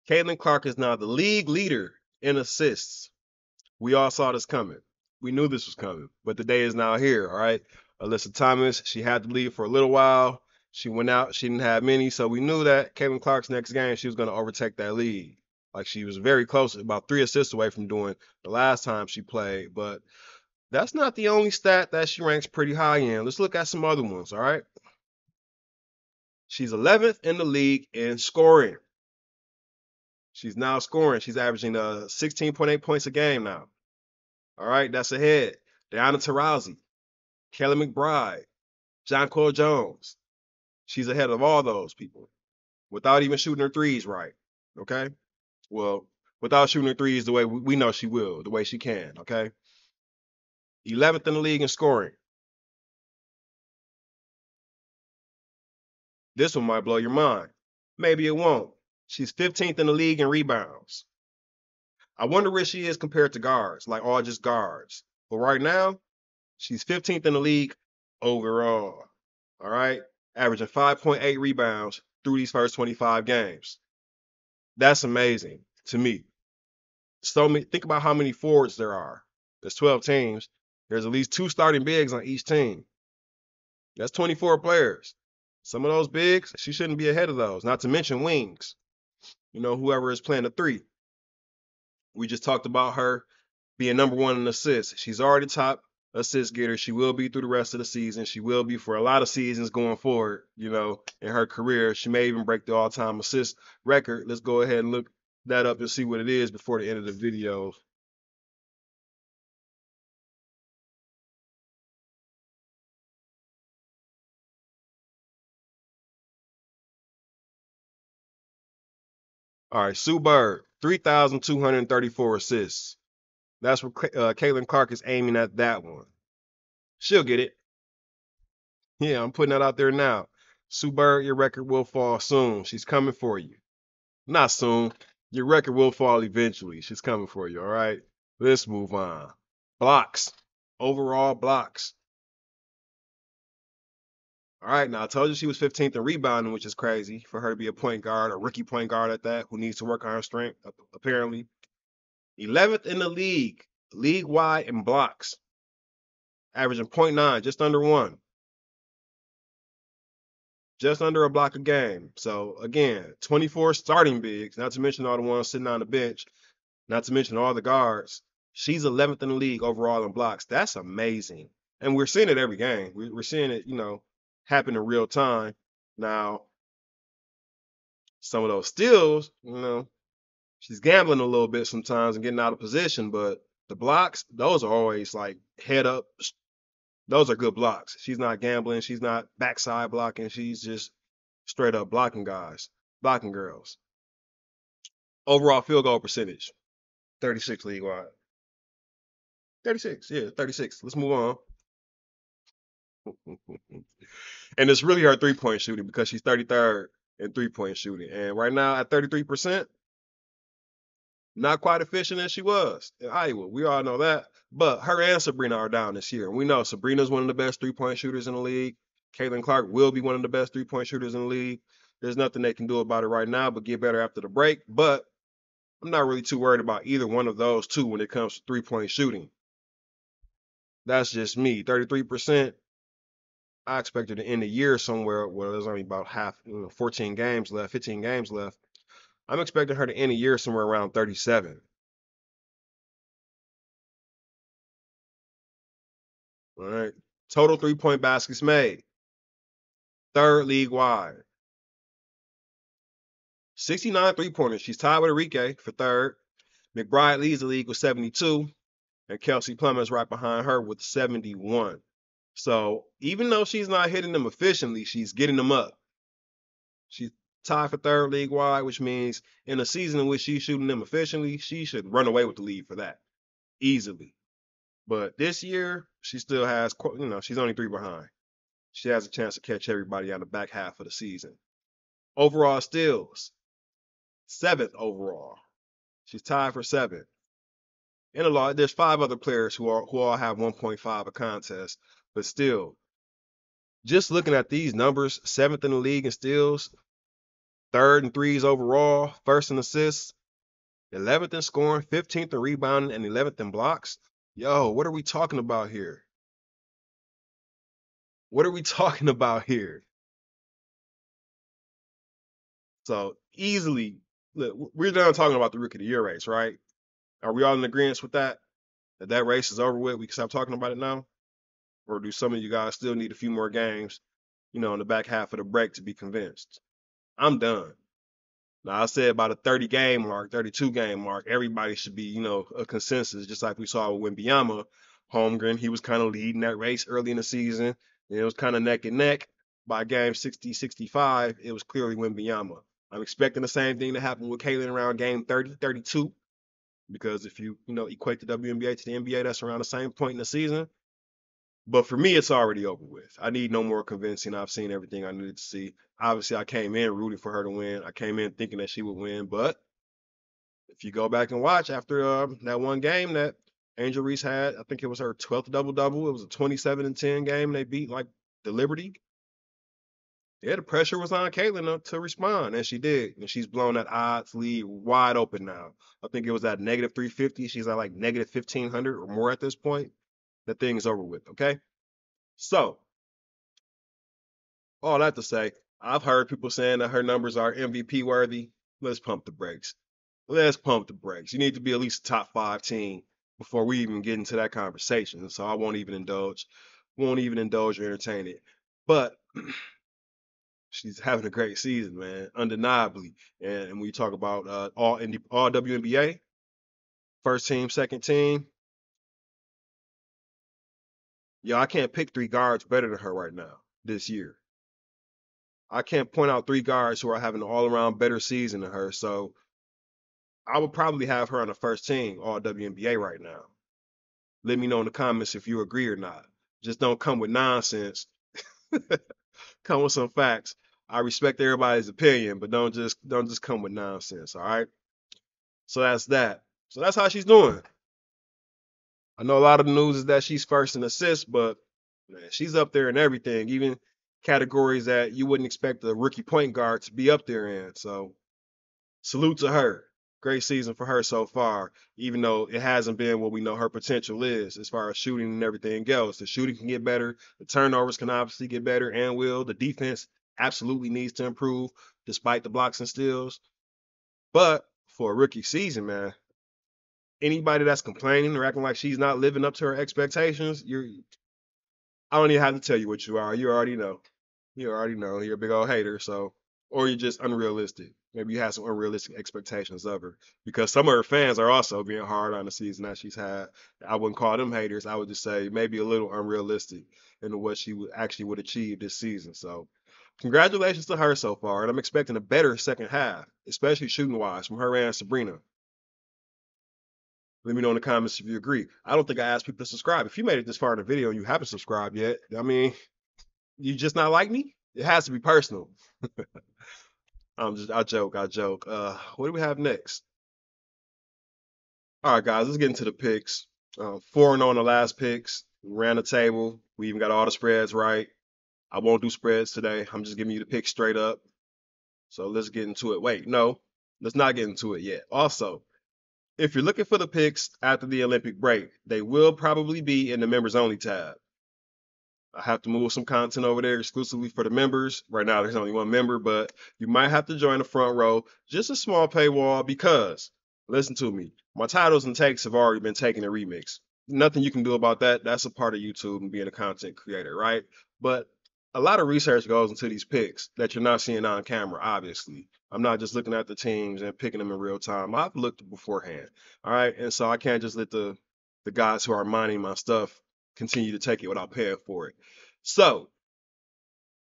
Caitlin Clark is now the league leader in assists. We all saw this coming. We knew this was coming, but the day is now here. All right. Alyssa Thomas, she had to leave for a little while. She went out. She didn't have many, so we knew that Caitlin Clark's next game she was going to overtake that lead. Like she was very close, about 3 assists away from doing the last time she played. But that's not the only stat that she ranks pretty high in. Let's look at some other ones. All right. She's 11th in the league in scoring. She's now scoring. She's averaging 16.8 points a game now. All right, that's ahead. Diana Taurasi, Kelly McBride, Jonquel Jones. She's ahead of all those people without even shooting her threes right. Okay? Well, without shooting her threes the way we know she will, the way she can. Okay? 11th in the league in scoring. This one might blow your mind. Maybe it won't. She's 15th in the league in rebounds. I wonder where she is compared to guards, like all just guards. But right now, she's 15th in the league overall. All right. Averaging 5.8 rebounds through these first 25 games. That's amazing to me. So think about how many forwards there are. There's 12 teams. There's at least 2 starting bigs on each team. That's 24 players. Some of those bigs, she shouldn't be ahead of those, not to mention wings. Whoever is playing the 3. We just talked about her being number 1 in assists. She's already top assist getter. She will be through the rest of the season. She will be for a lot of seasons going forward, in her career. She may even break the all-time assist record. Let's go ahead and look that up and see what it is before the end of the video. All right, Sue Bird, 3,234 assists. That's what Caitlin Clark is aiming at that one. She'll get it. Yeah, I'm putting that out there now. Sue Bird, your record will fall soon. She's coming for you. Not soon. Your record will fall eventually. She's coming for you, all right? Let's move on. Blocks. Overall blocks. All right, now I told you she was 15th in rebounding, which is crazy for her to be a point guard, a rookie point guard at that, who needs to work on her strength, apparently. 11th in the league wide in blocks, averaging 0.9, just under 1. Just under a block a game. So, again, 24 starting bigs, not to mention all the ones sitting on the bench, not to mention all the guards. She's 11th in the league overall in blocks. That's amazing. And we're seeing it every game. We're seeing it, happen in real time. Now, some of those steals, she's gambling a little bit sometimes and getting out of position, but the blocks, those are always like head up. Those are good blocks. She's not gambling. She's not backside blocking. She's just straight up blocking guys, blocking girls. Overall field goal percentage, 36 league wide. 36, yeah, 36. Let's move on. And it's really her 3-point shooting because she's 33rd in 3-point shooting. And right now at 33%, not quite efficient as she was in Iowa. We all know that. But her and Sabrina are down this year. And we know Sabrina's one of the best 3-point shooters in the league. Caitlin Clark will be one of the best 3-point shooters in the league. There's nothing they can do about it right now, but get better after the break. But I'm not really too worried about either one of those two when it comes to 3-point shooting. That's just me. 33%. I expect her to end the year somewhere where there's only about 14 games left, 15 games left. I'm expecting her to end the year somewhere around 37. All right. Total 3-point baskets made. 3rd league wide. 69 3-pointers. She's tied with Enrique for 3rd. McBride leads the league with 72. And Kelsey Plum is right behind her with 71. So even though she's not hitting them efficiently, she's getting them up. She's tied for 3rd league wide, which means in a season in which she's shooting them efficiently, she should run away with the lead for that easily. But this year, she still has, she's only 3 behind. She has a chance to catch everybody on the back half of the season. Overall steals, 7th overall. She's tied for 7th. In a lot, there's 5 other players who all have 1.5 a contest, but still, just looking at these numbers, 7th in the league in steals, third in threes overall, first in assists, 11th in scoring, 15th in rebounding, and 11th in blocks. Yo, what are we talking about here? What are we talking about here? So easily, look, we're done talking about the rookie of the year race, right? Are we all in agreement with that? That race is over with. We can stop talking about it now, or do some of you guys still need a few more games, in the back half of the break to be convinced? I'm done. Now I said about a 30 game mark, 32 game mark, everybody should be, a consensus, just like we saw with Wembanyama. Holmgren, he was kind of leading that race early in the season. And it was kind of neck and neck. By game 60, 65, it was clearly Wembanyama. I'm expecting the same thing to happen with Kalen around game 30, 32, because if you, equate the WNBA to the NBA, that's around the same point in the season. But for me, it's already over with. I need no more convincing. I've seen everything I needed to see. Obviously, I came in rooting for her to win. I came in thinking that she would win. But if you go back and watch after that one game that Angel Reese had, I think it was her 12th double double. It was a 27-10 game. They beat like the Liberty. Yeah, the pressure was on Caitlin to respond, and she did. And she's blown that odds lead wide open now. I think it was at negative 350. She's at like negative 1500 or more at this point. That thing is over with. Okay. So all that to say, I've heard people saying that her numbers are MVP worthy. Let's pump the brakes. Let's pump the brakes. You need to be at least a top five team before we even get into that conversation. So I won't even indulge or entertain it. But she's having a great season, man, undeniably. And when you talk about all WNBA, first team, second team, yo, I can't pick three guards better than her right now this year. I can't point out three guards who are having an all around better season than her. So I would probably have her on the first team all WNBA right now. Let me know in the comments if you agree or not. Just don't come with nonsense. Come with some facts. I respect everybody's opinion, but don't just come with nonsense. All right. So that's that. So that's how she's doing. I know a lot of the news is that she's first in assists, but man, she's up there in everything, even categories that you wouldn't expect a rookie point guard to be up there in. So salute to her. Great season for her so far, even though it hasn't been what we know her potential is as far as shooting and everything else. The shooting can get better. The turnovers can obviously get better and will. The defense absolutely needs to improve despite the blocks and steals. But for a rookie season, man, anybody that's complaining or acting like she's not living up to her expectations, I don't even have to tell you what you are. You already know. You already know. You're a big old hater, so or you're just unrealistic. Maybe you have some unrealistic expectations of her. Because some of her fans are also being hard on the season that she's had. I wouldn't call them haters. I would just say maybe a little unrealistic into what she would achieve this season. So congratulations to her so far. And I'm expecting a better second half, especially shooting wise from her and Sabrina. Let me know in the comments if you agree. I don't think I asked people to subscribe. If you made it this far in the video and you haven't subscribed yet, I mean, you just not like me? It has to be personal. I joke. What do we have next? All right, guys, let's get into the picks. 4-0 on the last picks. We ran the table. We even got all the spreads right. I won't do spreads today. I'm just giving you the picks straight up. So let's get into it. Wait, no, let's not get into it yet. Also, if you're looking for the picks after the Olympic break, they will probably be in the members only tab. I have to move some content over there exclusively for the members. Right now, there's only one member, but you might have to join the front row. Just a small paywall because, listen to me, my titles and takes have already been taken in remix. Nothing you can do about that. That's a part of YouTube and being a content creator, right? But a lot of research goes into these picks that you're not seeing on camera, obviously. I'm not just looking at the teams and picking them in real time. I've looked beforehand, all right? And so I can't just let the guys who are mining my stuff continue to take it without paying for it. So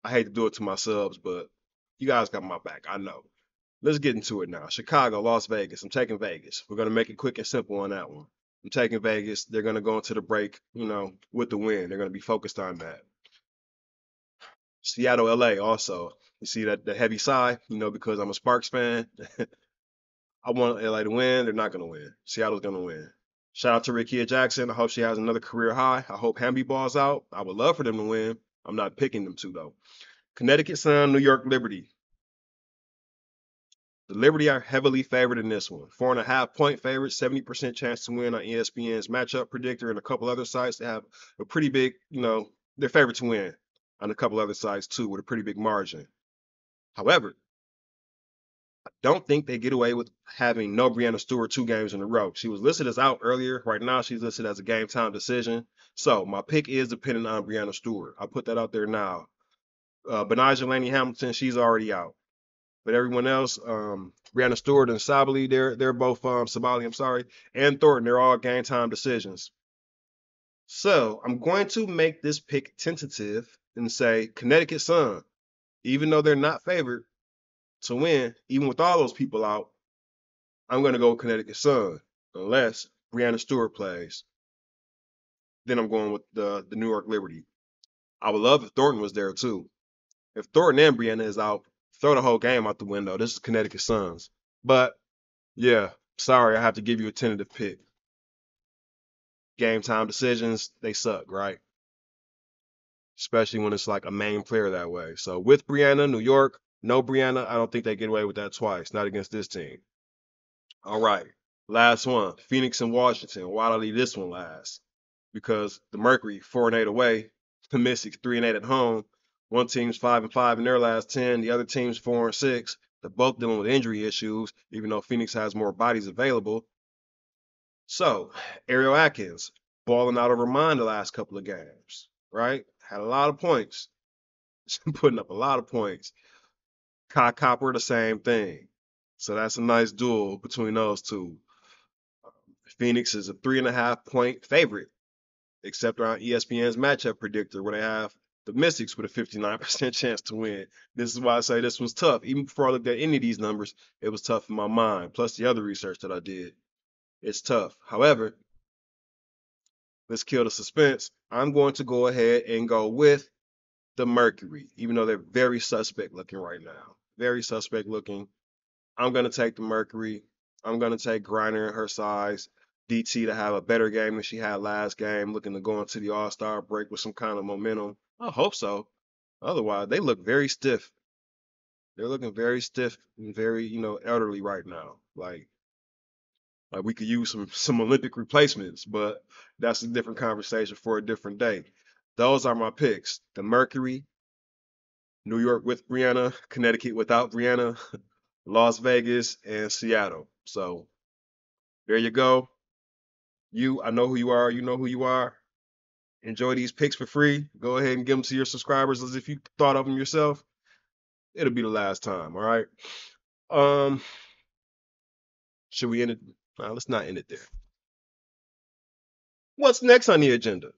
I hate to do it to my subs, but you guys got my back. I know. Let's get into it now. Chicago, Las Vegas. I'm taking Vegas. We're gonna make it quick and simple on that one. I'm taking Vegas. They're gonna go into the break, with the win. They're gonna be focused on that. Seattle, LA also. You see that the heavy sigh, because I'm a Sparks fan. I want LA to win. They're not gonna win. Seattle's gonna win. Shout out to Rickea Jackson. I hope she has another career high. I hope Hamby balls out. I would love for them to win. I'm not picking them to though. Connecticut Sun, New York Liberty. The Liberty are heavily favored in this one. 4.5 point favorite, 70% chance to win on ESPN's matchup predictor and a couple other sites. They have a pretty big, they're favored to win on a couple other sites too with a pretty big margin. However, don't think they get away with having no Brianna Stewart 2 games in a row. She was listed as out earlier. Right now, she's listed as a game time decision. So my pick is dependent on Brianna Stewart. I'll put that out there now. Benijah Laney Hamilton, she's already out. But everyone else, Brianna Stewart and Sabali, they're both Sabali, I'm sorry, and Thornton, they're all game time decisions. So I'm going to make this pick tentative and say Connecticut Sun, even though they're not favored to win, even with all those people out, I'm going to go with Connecticut Sun unless Brianna Stewart plays. Then I'm going with the New York Liberty. I would love if Thornton was there too. If Thornton and Brianna is out, throw the whole game out the window. This is Connecticut Suns. But yeah, sorry, I have to give you a tentative pick. Game time decisions, they suck, right? Especially when it's like a main player that way. So with Brianna, New York, no Brianna, I don't think they get away with that twice. Not against this team. All right. Last one. Phoenix and Washington. Why did I leave this one last? Because the Mercury 4-8 away, the Mystics 3-8 at home. One team's 5-5 in their last 10. The other team's 4-6. They're both dealing with injury issues, even though Phoenix has more bodies available. So, Ariel Atkins, balling out of her mind the last couple of games, right? Had a lot of points. Putting up a lot of points. Kai Copper, the same thing. So that's a nice duel between those two. Phoenix is a 3.5 point favorite, except around ESPN's matchup predictor, where they have the Mystics with a 59% chance to win. This is why I say this was tough. Even before I looked at any of these numbers, it was tough in my mind. Plus the other research that I did. It's tough. However, let's kill the suspense. I'm going to go ahead and go with the Mercury, even though they're very suspect looking right now. Very suspect looking. I'm going to take the Mercury. I'm going to take Griner and her size. DT to have a better game than she had last game, looking to go into the All-Star break with some kind of momentum. I hope so. Otherwise, they look very stiff. They're looking very stiff and very, elderly right now. Like we could use some Olympic replacements, but that's a different conversation for a different day. Those are my picks. The Mercury, New York with Brianna, Connecticut without Brianna, Las Vegas, and Seattle. So there you go. I know who you are. You know who you are. Enjoy these picks for free. Go ahead and give them to your subscribers as if you thought of them yourself. It'll be the last time. All right. Um, should we end it? No, let's not end it there. What's next on the agenda?